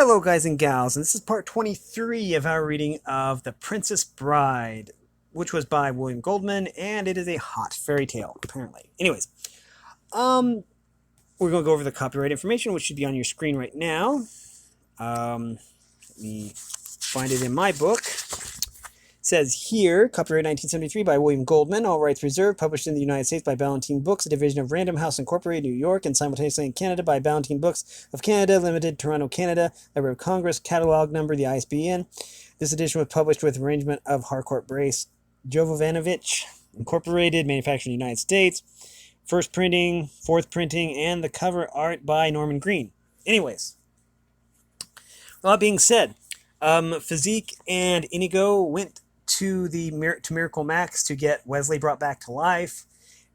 Hello, guys and gals, and this is part 23 of our reading of The Princess Bride, which was by William Goldman, and it is a hot fairy tale, apparently. Anyways, we're going to go over the copyright information, which should be on your screen right now. Let me find it in my book. It says here, copyright 1973 by William Goldman, all rights reserved, published in the United States by Ballantine Books, a division of Random House Incorporated, New York, and simultaneously in Canada by Ballantine Books of Canada, Limited, Toronto, Canada, Library of Congress, catalog number, the ISBN. This edition was published with arrangement of Harcourt Brace Jovanovic, Incorporated, manufactured in the United States. First printing, fourth printing, and the cover art by Norman Green. Anyways, all that being said, Physique and Inigo went to Miracle Max to get Wesley brought back to life.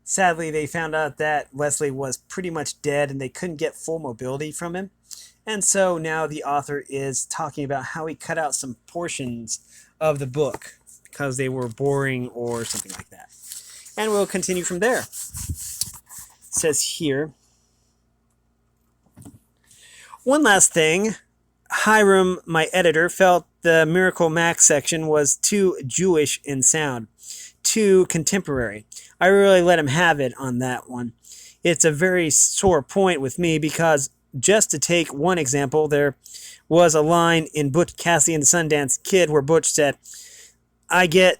Sadly, they found out that Wesley was pretty much dead and they couldn't get full mobility from him. And so now the author is talking about how he cut out some portions of the book because they were boring or something like that. And we'll continue from there. It says here, one last thing. Hiram, my editor, felt the Miracle Max section was too Jewish in sound, too contemporary. I really let him have it on that one. It's a very sore point with me because, just to take one example, there was a line in Butch Cassidy and the Sundance Kid where Butch said, I got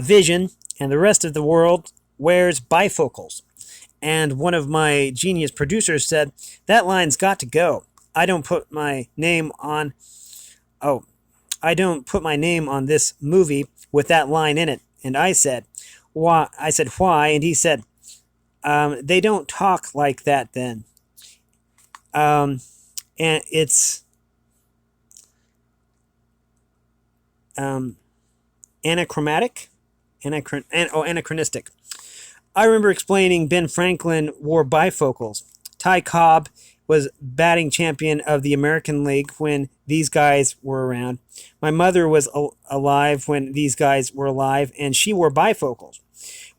vision and the rest of the world wears bifocals. And one of my genius producers said, that line's got to go. I don't put my name on this movie with that line in it. And I said, why? And he said, they don't talk like that then. And it's anachronistic. I remember explaining Ben Franklin wore bifocals. Ty Cobb was batting champion of the American League when these guys were around. My mother was alive when these guys were alive, and she wore bifocals.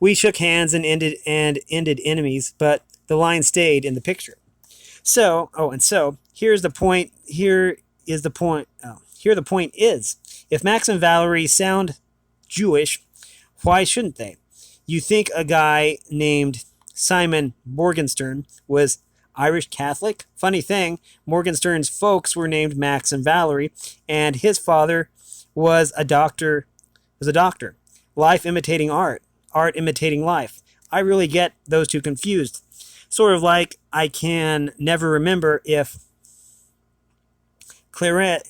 We shook hands and ended enemies, but the line stayed in the picture. So here's the point. Here the point is, if Max and Valerie sound Jewish, why shouldn't they? You think a guy named Simon Morgenstern was Irish Catholic? Funny thing, Morgenstern's folks were named Max and Valerie, and his father was a doctor. Life imitating art, art imitating life. I really get those two confused. Sort of like I can never remember if Claret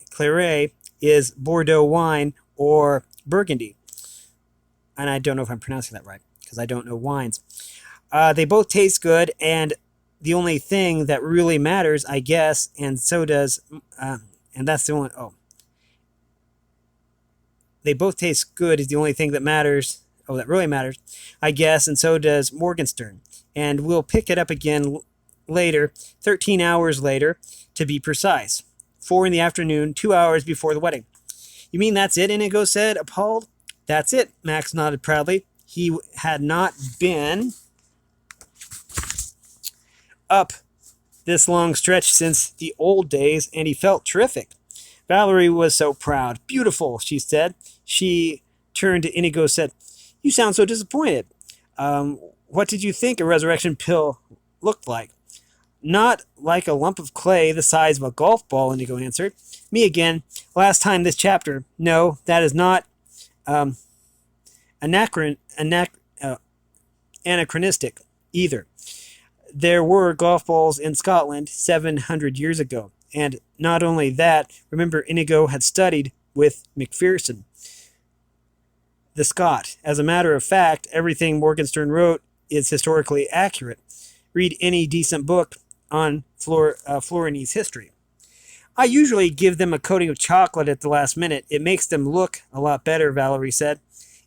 is Bordeaux wine or Burgundy. And I don't know if I'm pronouncing that right, because I don't know wines. They both taste good, and the only thing that really matters, I guess, and so does, and that's the only, they both taste good is the only thing that matters, that really matters, I guess, and so does Morgenstern. And we'll pick it up again later, 13 hours later, to be precise. 4 in the afternoon, 2 hours before the wedding. You mean that's it? Inigo said, appalled. That's it, Max nodded proudly. He had not been up this long stretch since the old days, and he felt terrific. Valerie was so proud. Beautiful, she said. She turned to Inigo and said, you sound so disappointed. What did you think a resurrection pill looked like? Not like a lump of clay the size of a golf ball, Inigo answered. Me again. Last time this chapter. No, that is not anachronistic either. There were golf balls in Scotland 700 years ago. And not only that, remember Inigo had studied with Macpherson, the Scot. As a matter of fact, everything Morgenstern wrote is historically accurate. Read any decent book on Florianese history. I usually give them a coating of chocolate at the last minute. It makes them look a lot better, Valerie said.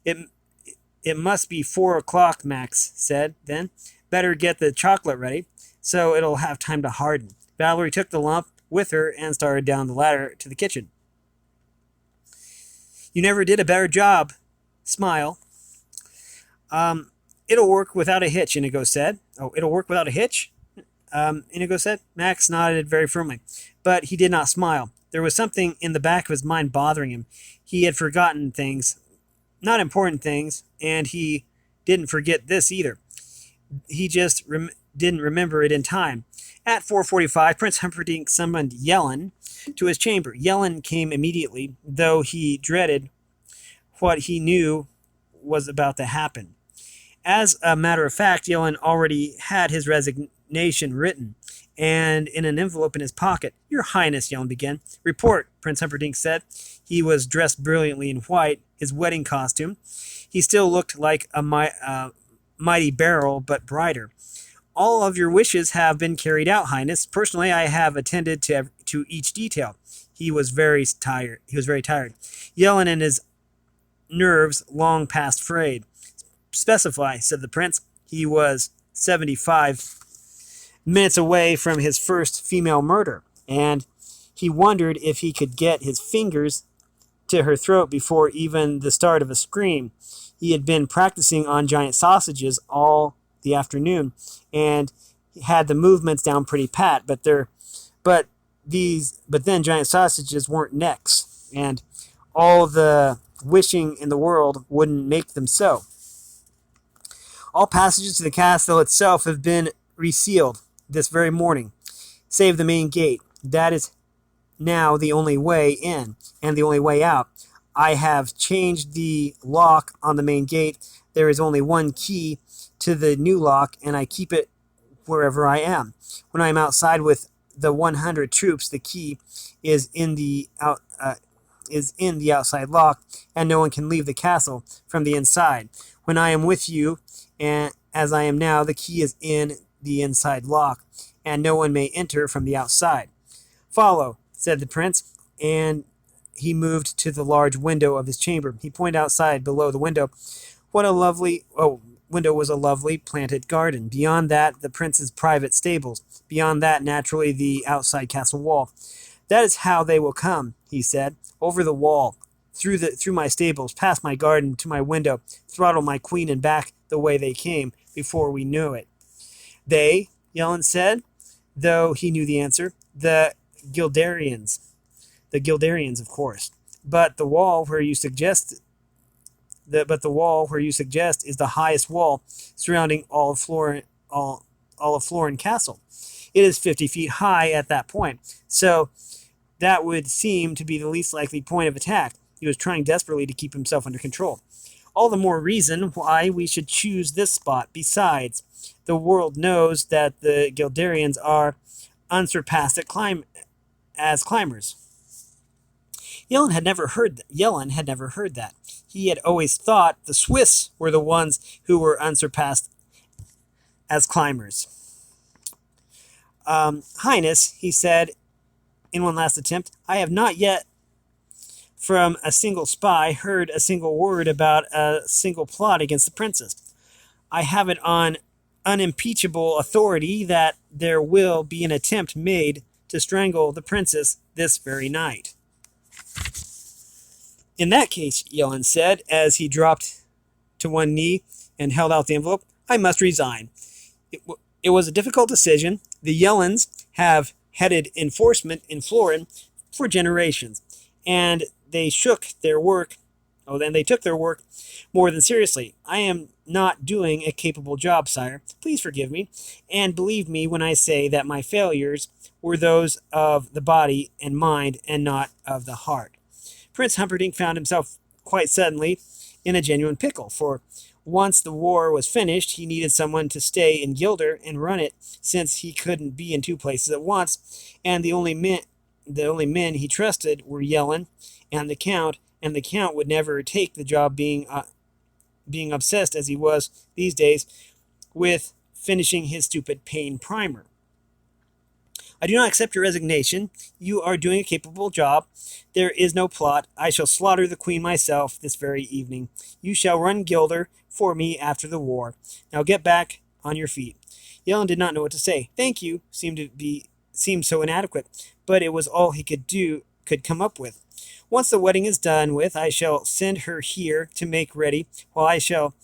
It must be 4 o'clock, Max said then. Better get the chocolate ready, so it'll have time to harden. Valerie took the lump with her and started down the ladder to the kitchen. You never did a better job. Smile. It'll work without a hitch, Inigo said. Oh, it'll work without a hitch? Inigo said. Max nodded very firmly, but he did not smile. There was something in the back of his mind bothering him. He had forgotten things, not important things, and he didn't forget this either. He just didn't remember it in time. At 4:45, Prince Humperdinck summoned Yellen to his chamber. Yellen came immediately, though he dreaded what he knew was about to happen. As a matter of fact, Yellen already had his resignation written and in an envelope in his pocket. Your Highness, Yellen began. Report, Prince Humperdinck said. He was dressed brilliantly in white, his wedding costume. He still looked like a mighty barrel, but brighter. All of your wishes have been carried out, Highness. Personally, I have attended to each detail. He was very tired. Yellen and his nerves long past frayed. Specify, said the prince. He was 75 minutes away from his first female murder, and he wondered if he could get his fingers to her throat before even the start of a scream. He had been practicing on giant sausages all the afternoon, and had the movements down pretty pat, but then giant sausages weren't necks, and all the wishing in the world wouldn't make them so. All passages to the castle itself have been resealed this very morning, save the main gate. That is now the only way in and the only way out. I have changed the lock on the main gate. There is only one key to the new lock, and I keep it wherever I am. When I am outside with the 100 troops, the key is in the outside lock, and no one can leave the castle from the inside. When I am with you, and as I am now, the key is in the inside lock, and no one may enter from the outside. Follow, said the prince, and he moved to the large window of his chamber. He pointed outside below the window. Window was a lovely planted garden. Beyond that, the prince's private stables. Beyond that, naturally, the outside castle wall. That is how they will come, he said. Over the wall, through my stables, past my garden, to my window, throttle my queen and back the way they came before we knew it. They, Yellen said, though he knew the answer, the Guelderians, of course. But the wall where you suggest is the highest wall surrounding all of Florin Castle. It is 50 feet high at that point, so that would seem to be the least likely point of attack. He was trying desperately to keep himself under control. All the more reason why we should choose this spot. Besides, the world knows that the Guelderians are unsurpassed as climbers. Yellen had never heard that. He had always thought the Swiss were the ones who were unsurpassed as climbers. Highness, he said in one last attempt, I have not yet from a single spy heard a single word about a single plot against the princess. I have it on unimpeachable authority that there will be an attempt made to strangle the princess this very night. In that case, Yellen said, as he dropped to one knee and held out the envelope, I must resign. It was a difficult decision. The Yellens have headed enforcement in Florin for generations, and they took their work more than seriously. I am not doing a capable job, sire. Please forgive me, and believe me when I say that my failures were those of the body and mind and not of the heart. Prince Humperdinck found himself quite suddenly in a genuine pickle, for once the war was finished, he needed someone to stay in Guilder and run it, since he couldn't be in two places at once, and the only men he trusted were Yellen and the Count would never take the job, being obsessed as he was these days with finishing his stupid pain primer. I do not accept your resignation. You are doing a capable job. There is no plot. I shall slaughter the queen myself this very evening. You shall run Guilder for me after the war. Now get back on your feet. Yellen did not know what to say. Thank you seemed so inadequate, but it was all he could come up with. Once the wedding is done with, I shall send her here to make ready, while I shall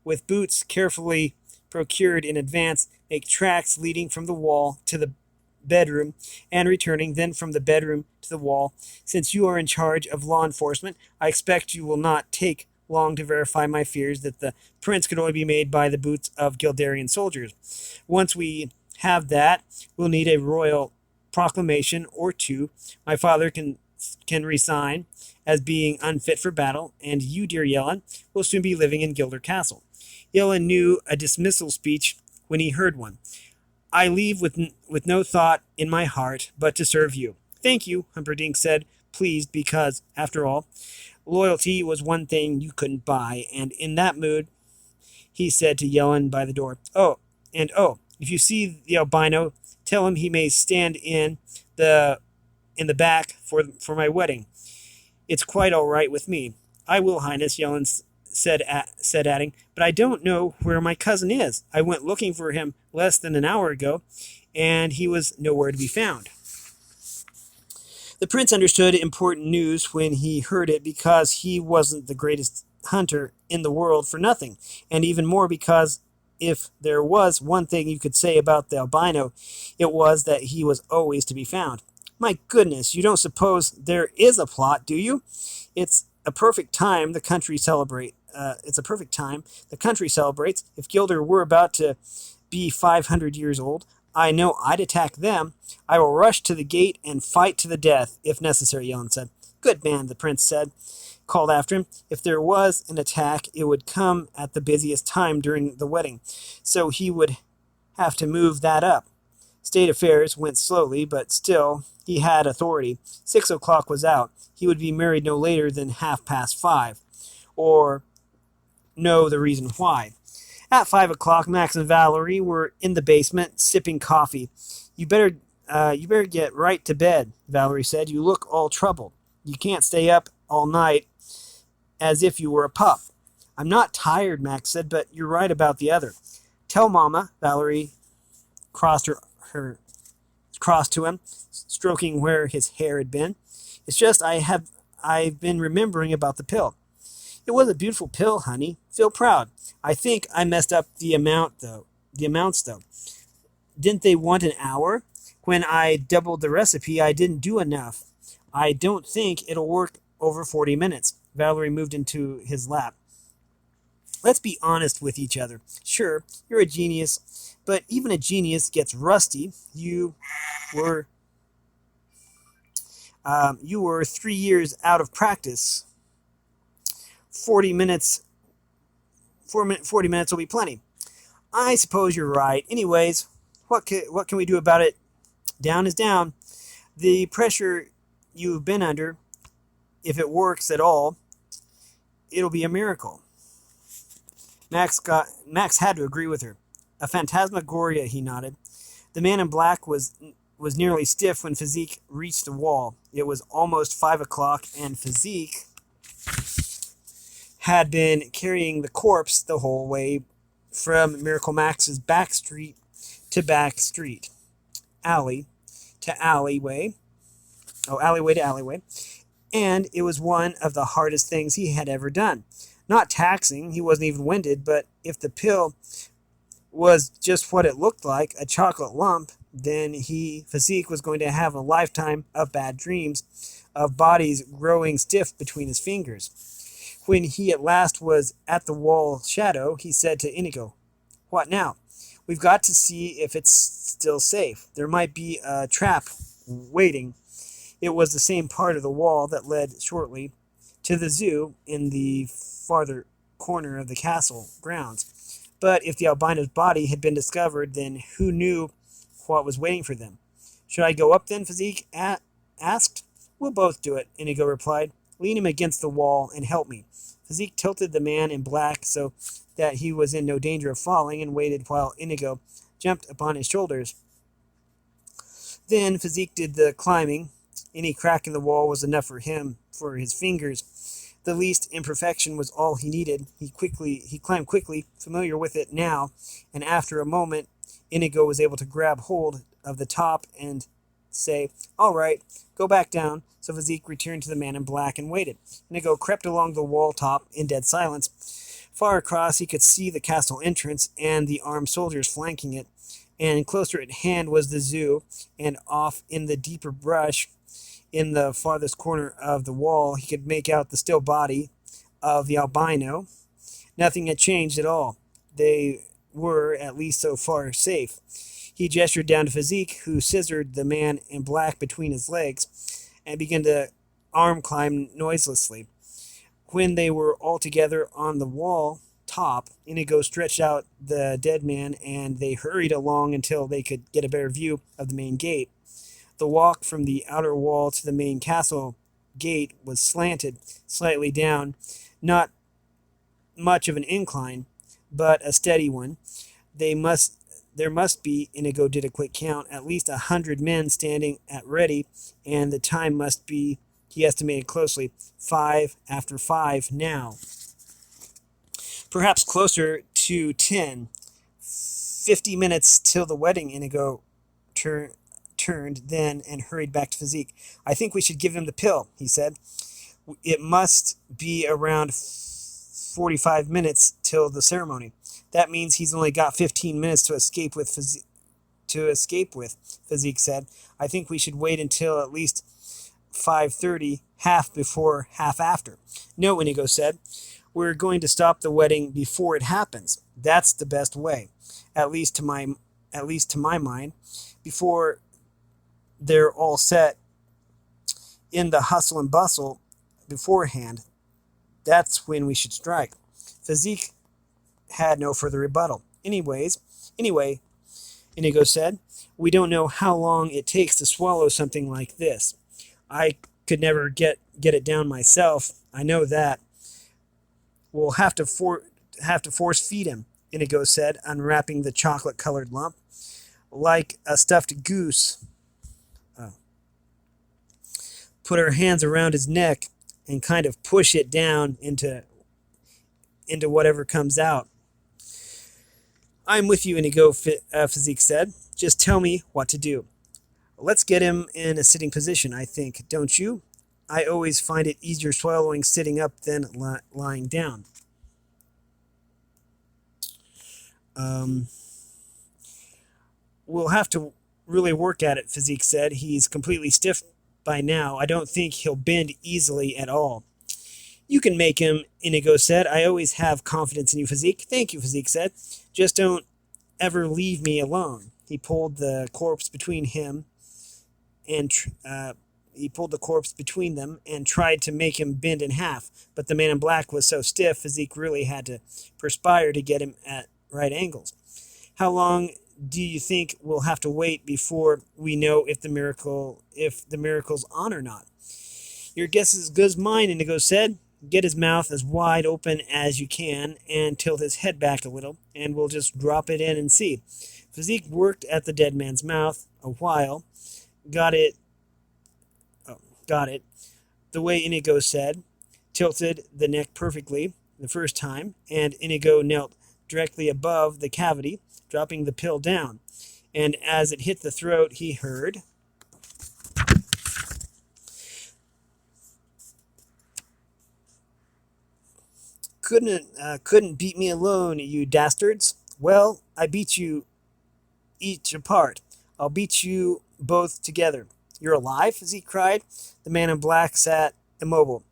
with boots carefully procured in advance, make tracks leading from the wall to the bedroom and returning, then from the bedroom to the wall. Since you are in charge of law enforcement, I expect you will not take long to verify my fears that the prints could only be made by the boots of Guelderian soldiers. Once we have that, we'll need a royal proclamation or two. My father can resign as being unfit for battle, and you, dear Yellen, will soon be living in Gilder Castle. Yellen knew a dismissal speech when he heard one. I leave with no thought in my heart but to serve you. Thank you, Humperdinck said, pleased because, after all, loyalty was one thing you couldn't buy, and in that mood, he said to Yellen by the door, Oh, if you see the albino, tell him he may stand in the back for my wedding. It's quite all right with me. I will, Highness, Yellen said, adding, but I don't know where my cousin is. I went looking for him less than an hour ago, and he was nowhere to be found. The prince understood important news when he heard it because he wasn't the greatest hunter in the world for nothing, and even more because if there was one thing you could say about the albino, it was that he was always to be found. My goodness, you don't suppose there is a plot, do you? It's a perfect time the country celebrates. If Gilder were about to be 500 years old, I know I'd attack them. I will rush to the gate and fight to the death, if necessary, Yellen said. Good man, the prince called after him. If there was an attack, it would come at the busiest time during the wedding, so he would have to move that up. State affairs went slowly, but still, he had authority. 6 o'clock was out. He would be married no later than 5:30, or know the reason why. At 5 o'clock, Max and Valerie were in the basement, sipping coffee. You better get right to bed, Valerie said. You look all troubled. You can't stay up all night as if you were a pup. I'm not tired, Max said, but you're right about the other. Tell Mama, Valerie crossed to him, stroking where his hair had been. It's just I've been remembering about the pill. It was a beautiful pill, honey. Feel proud. I think I messed up the amounts though. Didn't they want an hour? When I doubled the recipe, I didn't do enough. I don't think it'll work over 40 minutes. Valerie moved into his lap. Let's be honest with each other. Sure, you're a genius, but even a genius gets rusty. You were 3 years out of practice. 40 minutes will be plenty. I suppose you're right. Anyways, what can we do about it? Down is down. The pressure you've been under, if it works at all, it'll be a miracle. Max had to agree with her. A phantasmagoria, he nodded. The man in black was nearly stiff when Physique reached the wall. It was almost 5 o'clock, and Physique had been carrying the corpse the whole way from Miracle Max's back street to back street, alleyway to alleyway, and it was one of the hardest things he had ever done. Not taxing, he wasn't even winded, but if the pill was just what it looked like, a chocolate lump, then Physique was going to have a lifetime of bad dreams, of bodies growing stiff between his fingers. When he at last was at the wall shadow, he said to Inigo, What now? We've got to see if it's still safe. There might be a trap waiting. It was the same part of the wall that led shortly to the zoo in the farther corner of the castle grounds. But if the albino's body had been discovered, then who knew what was waiting for them? Should I go up then, Physique asked. We'll both do it, Inigo replied. Lean him against the wall and help me. Physique tilted the man in black so that he was in no danger of falling and waited while Inigo jumped upon his shoulders. Then Physique did the climbing. Any crack in the wall was enough for his fingers. The least imperfection was all he needed. He climbed quickly, familiar with it now, and after a moment, Inigo was able to grab hold of the top and say, All right, go back down. So Physique returned to the man in black and waited. Inigo crept along the wall top in dead silence. Far across, he could see the castle entrance and the armed soldiers flanking it, and closer at hand was the zoo, and off in the deeper brush, in the farthest corner of the wall, he could make out the still body of the albino. Nothing had changed at all. They were, at least so far, safe. He gestured down to Physique, who scissored the man in black between his legs, and began to arm climb noiselessly. When they were all together on the wall top, Inigo stretched out the dead man, and they hurried along until they could get a better view of the main gate. The walk from the outer wall to the main castle gate was slanted slightly down, not much of an incline, but a steady one. There must be, Inigo did a quick count, at least 100 men standing at ready, and the time must be, he estimated closely, 5 after 5 now. Perhaps closer to 10. 50 minutes till the wedding, Inigo turned then and hurried back to Physique. I think we should give him the pill, he said. It must be around 45 minutes till the ceremony. That means he's only got 15 minutes to escape with, Physique said. I think we should wait until at least 5:30, half before, half after. No, Inigo said. We're going to stop the wedding before it happens. That's the best way, at least to my mind, before they're all set in the hustle and bustle beforehand. That's when we should strike. Physique had no further rebuttal. Anyway, Inigo said, we don't know how long it takes to swallow something like this. I could never get it down myself. I know that. We'll have to force feed him, Inigo said, unwrapping the chocolate-colored lump. Like a stuffed goose. Put our hands around his neck and kind of push it down into whatever comes out. I'm with you, Inigo, Physique said. Just tell me what to do. Let's get him in a sitting position, I think, don't you? I always find it easier swallowing sitting up than lying down. We'll have to really work at it, Physique said. He's completely stiff by now. I don't think he'll bend easily at all. You can make him, Inigo said. I always have confidence in you, Physique. Thank you, Physique said. Just don't ever leave me alone. He pulled the corpse between them and tried to make him bend in half. But the man in black was so stiff, Physique really had to perspire to get him at right angles. How long do you think we'll have to wait before we know if the miracle's on or not? Your guess is as good as mine, Inigo said. Get his mouth as wide open as you can and tilt his head back a little, and we'll just drop it in and see. Physique worked at the dead man's mouth a while. Got it. The way Inigo said. Tilted the neck perfectly the first time, and Inigo knelt directly above the cavity, dropping the pill down. And as it hit the throat, he heard... Couldn't beat me alone, you dastards. Well, I beat you each apart. I'll beat you both together. You're alive? Physique cried. The man in black sat immobile,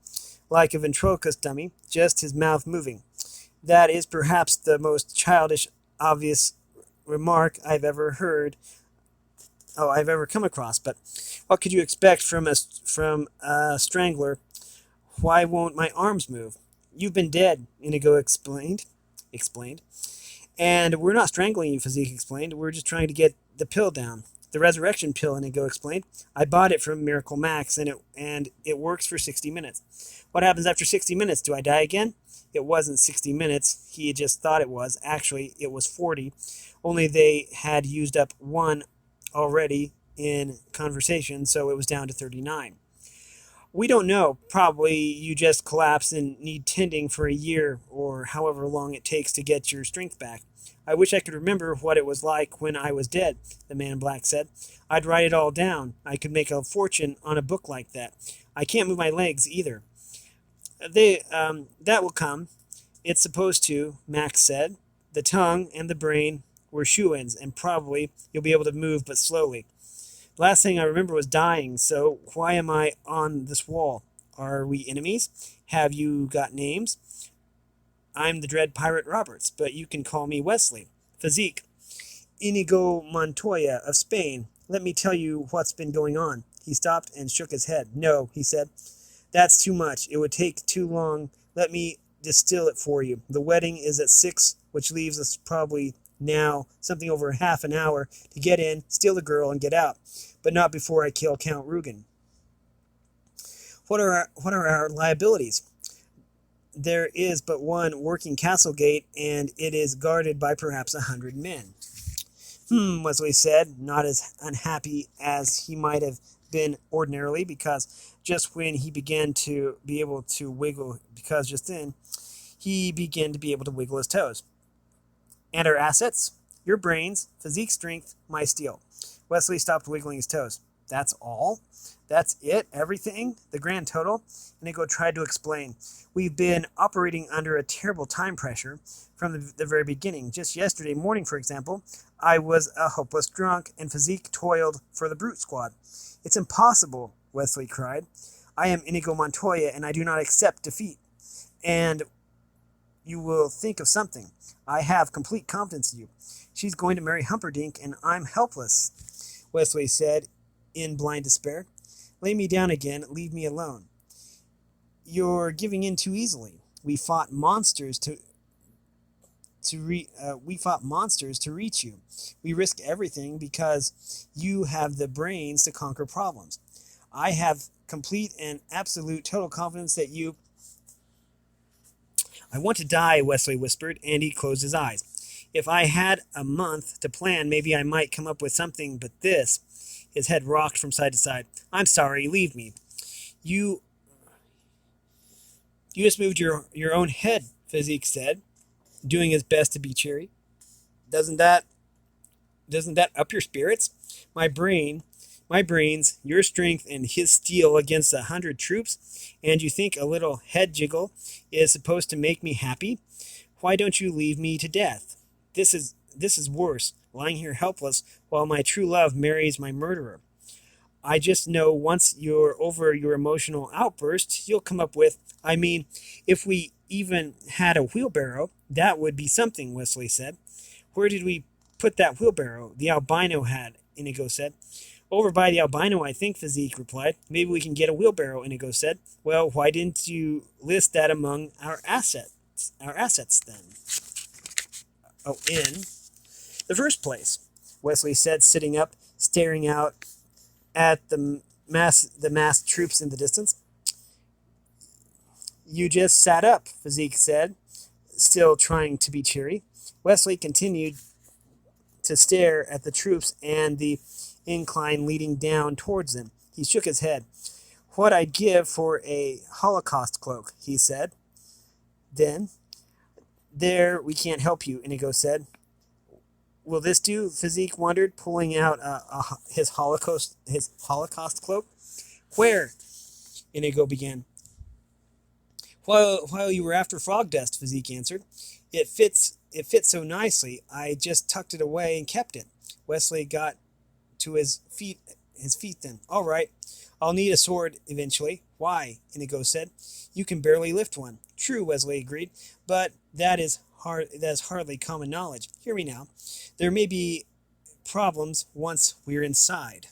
like a ventriloquist dummy, just his mouth moving. That is perhaps the most childish, obvious remark I've ever come across. But what could you expect from a strangler? Why won't my arms move? You've been dead, Inigo explained. And we're not strangling you, Physique explained. We're just trying to get the pill down. The resurrection pill, Inigo explained. I bought it from Miracle Max, and it works for 60 minutes. What happens after 60 minutes? Do I die again? It wasn't 60 minutes. He had just thought it was. Actually, it was 40. Only they had used up one already in conversation, so it was down to 39. We don't know. Probably you just collapse and need tending for a year or however long it takes to get your strength back. I wish I could remember what it was like when I was dead, the man in black said. I'd write it all down. I could make a fortune on a book like that. I can't move my legs either. That will come. It's supposed to, Max said. The tongue and the brain were shoo-ins, and probably you'll be able to move, but slowly. The last thing I remember was dying, so why am I on this wall? Are we enemies? Have you got names? I'm the dread pirate Roberts, but you can call me Wesley. Physique. Inigo Montoya of Spain. Let me tell you what's been going on. He stopped and shook his head. No, he said. That's too much. It would take too long. Let me distill it for you. The wedding is at 6, which leaves us probably now something over half an hour to get in, steal the girl, and get out. But not before I kill Count Rugen. What are our liabilities? There is but one working castle gate, and it is guarded by perhaps 100 men. Wesley said, not as unhappy as he might have been ordinarily, because just when he began to be able to wiggle, because just then he began to be able to wiggle his toes. And our assets? Your brains, physique, strength, my steel. Wesley stopped wiggling his toes. That's all? That's it? Everything? The grand total? Inigo tried to explain. We've been operating under a terrible time pressure from the very beginning. Just yesterday morning, for example, I was a hopeless drunk, and physique toiled for the brute squad. It's impossible, Wesley cried. I am Inigo Montoya, and I do not accept defeat. And you will think of something. I have complete confidence in you. She's going to marry Humperdinck, and I'm helpless, Wesley said in blind despair. Lay me down again. Leave me alone. You're giving in too easily. We fought monsters to reach you. We risk everything because you have the brains to conquer problems. I have complete and absolute total confidence that you... I want to die, Wesley whispered, and he closed his eyes. If I had a month to plan, maybe I might come up with something, but this... His head rocked from side to side. I'm sorry, leave me. You just moved your own head, Physique said, doing his best to be cheery. Doesn't that up your spirits? My brains, your strength, and his steel against 100 troops, and you think a little head jiggle is supposed to make me happy? Why don't you leave me to death? This is worse, lying here helpless while my true love marries my murderer. I just know once you're over your emotional outburst, you'll come up with, if we even had a wheelbarrow, that would be something, Wesley said. Where did we put that wheelbarrow? The albino had, Inigo said. Over by the albino, I think, Physique replied. Maybe we can get a wheelbarrow, Inigo said. Well, why didn't you list that among our assets then? Oh, in the first place, Wesley said, sitting up, staring out at the massed troops in the distance. You just sat up, Physique said, still trying to be cheery. Wesley continued to stare at the troops and the incline leading down towards them. He shook his head. What I'd give for a Holocaust cloak, he said. Then, there, we can't help you, Inigo said. Will this do? Physique wondered, pulling out his Holocaust cloak. Where? Inigo began. While you were after frog dust, Physique answered. It fits so nicely. I just tucked it away and kept it. Wesley got to his feet then. All right. I'll need a sword eventually. Why? Inigo said. You can barely lift one. True, Wesley agreed, but that is hardly common knowledge. Hear me now. There may be problems once we're inside.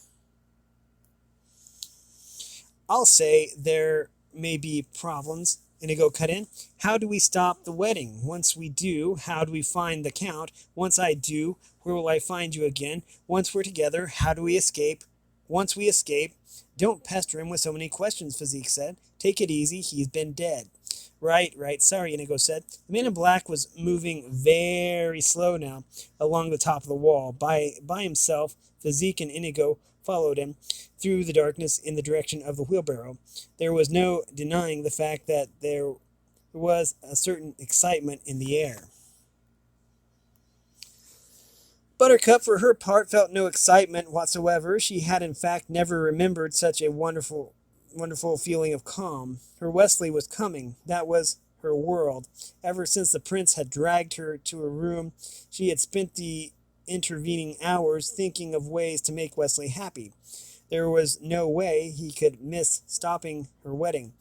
I'll say there may be problems, Inigo cut in. How do we stop the wedding? Once we do, how do we find the Count? Once I do, where will I find you again? Once we're together, how do we escape? Once we escape, don't pester him with so many questions, Physique said. Take it easy, he's been dead. Right, sorry, Inigo said. The man in black was moving very slow now along the top of the wall. By himself, Physique and Inigo followed him through the darkness in the direction of the wheelbarrow. There was no denying the fact that there was a certain excitement in the air. Buttercup, for her part, felt no excitement whatsoever. She had, in fact, never remembered such a wonderful feeling of calm. Her Wesley was coming. That was her world. Ever since the prince had dragged her to her room, she had spent the intervening hours thinking of ways to make Wesley happy. There was no way he could miss stopping her wedding.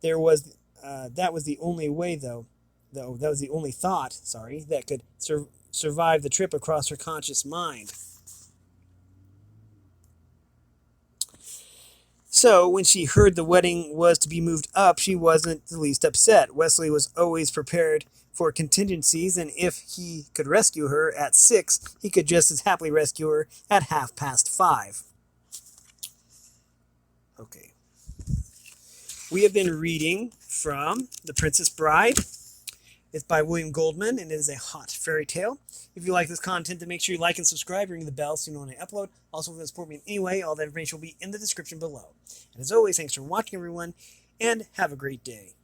That was the only way, though that was the only thought, that could survive the trip across her conscious mind. So, when she heard the wedding was to be moved up, she wasn't the least upset. Wesley was always prepared for contingencies, and if he could rescue her at 6, he could just as happily rescue her at 5:30. Okay. We have been reading from The Princess Bride. It's by William Goldman, and it is a hot fairy tale. If you like this content, then make sure you like and subscribe, ring the bell so you know when I upload. Also, if you want to support me in any way, all that information will be in the description below. And as always, thanks for watching, everyone, and have a great day.